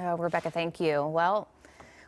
Oh, Rebecca, thank you. Well,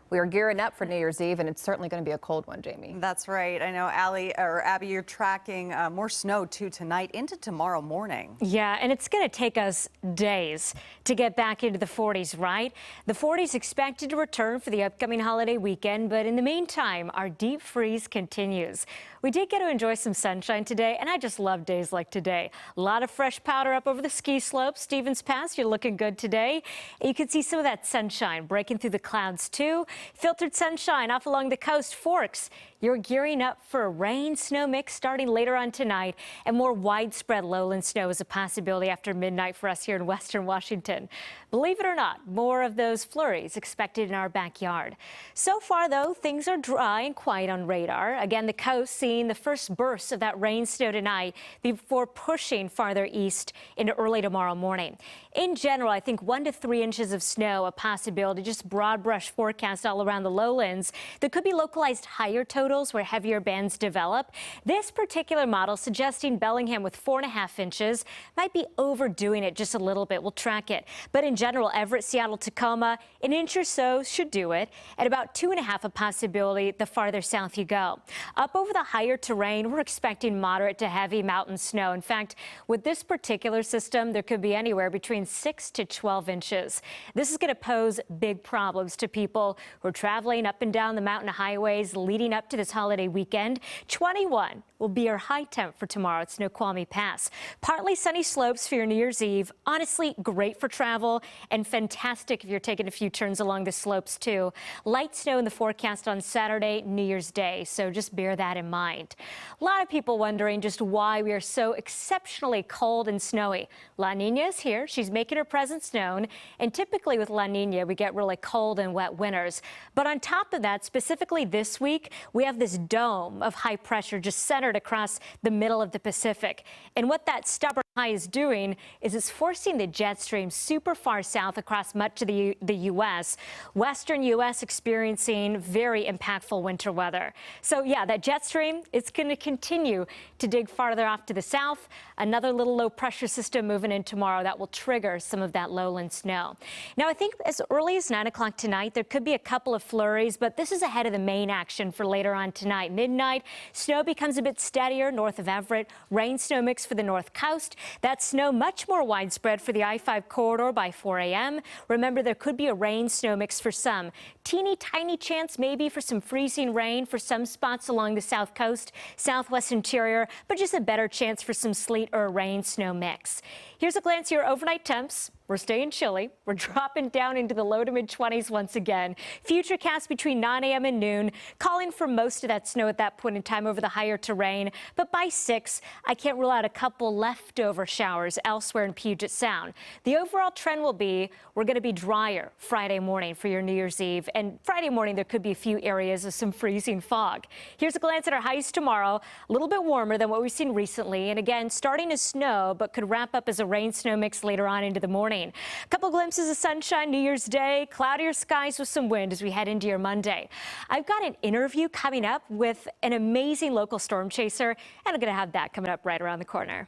we are gearing up for New Year's Eve, and it's certainly going to be a cold one, Jamie. That's right. I know, Abby, you're tracking more snow too tonight into tomorrow morning. Yeah, and it's going to take us days to get back into the 40s, right? The 40s expected to return for the upcoming holiday weekend, but in the meantime, our deep freeze continues. We did get to enjoy some sunshine today, and I just love days like today. A lot of fresh powder up over the ski slopes. Stevens Pass, you're looking good today. You can see some of that sunshine breaking through the clouds, too. Filtered sunshine off along the coast. Forks, you're gearing up for a rain-snow mix starting later on tonight, and more widespread lowland snow is a possibility after midnight for us here in western Washington. Believe it or not, more of those flurries expected in our backyard. So far, though, things are dry and quiet on radar. Again, the coast seeing the first bursts of that rain snow tonight before pushing farther east into early tomorrow morning. In general, I think 1 to 3 inches of snow a possibility, just broad brush forecast all around the lowlands. There could be localized higher totals where heavier bands develop. This particular model suggesting Bellingham with 4.5 inches might be overdoing it just a little bit. We'll track it. But in general, Everett, Seattle, Tacoma, an inch or so should do it. At about 2.5 a possibility the farther south you go. Up over the higher terrain, we're expecting moderate to heavy mountain snow. In fact, with this particular system, there could be anywhere between 6 to 12 inches. This is going to pose big problems to people who are traveling up and down the mountain highways leading up to this holiday weekend. 21 will be our high temp for tomorrow at Snoqualmie Pass. Partly sunny slopes for your New Year's Eve. Honestly, great for travel and fantastic if you're taking a few turns along the slopes too. Light snow in the forecast on Saturday, New Year's Day, so just bear that in mind. A lot of people wondering just why we are so exceptionally cold and snowy. La Nina is here. She's making her presence known, and typically with La Nina, we get really cold and wet winters. But on top of that, specifically this week, we have this dome of high pressure just centered across the middle of the Pacific. And what that stubborn high is doing is it's forcing the jet stream super far south across much of the U.S. Western U.S. experiencing very impactful winter weather. So yeah, that jet stream, it's going to continue to dig farther off to the south. Another little low pressure system moving in tomorrow that will trigger some of that lowland snow. Now, I think as early as 9 o'clock tonight, there could be a couple of flurries, but this is ahead of the main action for later on tonight. Midnight, snow becomes a bit steadier north of Everett. Rain snow mix for the north coast. That snow much more widespread for the I-5 corridor by 4 a.m. Remember, there could be a rain snow mix for some. Teeny tiny chance maybe for some freezing rain for some spots along the south coast, southwest interior, but just a better chance for some sleet or rain snow mix. Here's a glance at your overnight temps. We're staying chilly. We're dropping down into the low to mid 20s once again. Futurecast between 9 a.m. and noon, calling for most of that snow at that point in time over the higher terrain. But by 6, I can't rule out a couple leftover showers elsewhere in Puget Sound. The overall trend will be we're going to be drier Friday morning for your New Year's Eve. And Friday morning, there could be a few areas of some freezing fog. Here's a glance at our highs tomorrow. A little bit warmer than what we've seen recently. And again, starting to snow, but could wrap up as a rain snow mix later on into the morning. A couple glimpses of sunshine New Year's Day, cloudier skies with some wind as we head into your Monday. I've got an interview coming up with an amazing local storm chaser, and I'm going to have that coming up right around the corner.